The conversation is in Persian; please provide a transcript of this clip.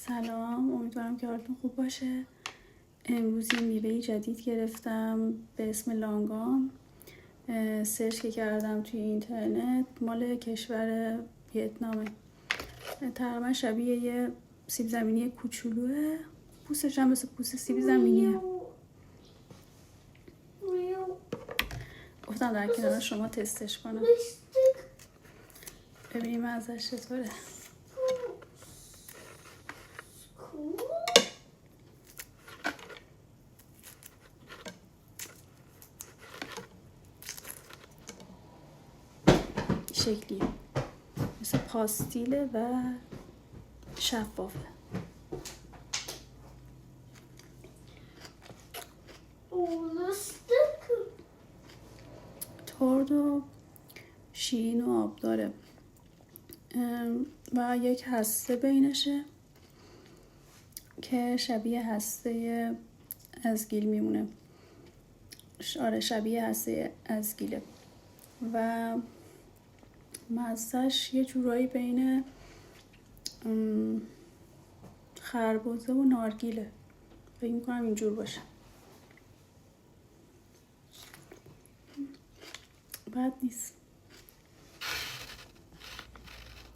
سلام، امیدوارم که حالتون خوب باشه. امروز یه میوه جدید گرفتم به اسم لانگام. سرچ که کردم توی اینترنت، مال کشور ویتنامه. تقریبا شبیه یه سیب زمینی کوچولوه. پوستش هم مثل پوست سیب زمینیه. گفتم در کنار شما تستش کنم، ببینیم ازش چطوره. شکلی مثل پاستیله و شفافه. ترد و شیرین و آبداره و یک هسته بینشه که شبیه هسته ازگیل میمونه. آره، شبیه هسته ازگیله و مزهش یه جورایی بین خربزه و نارگیله. فکر میکنم اینجور باشه. بد نیست.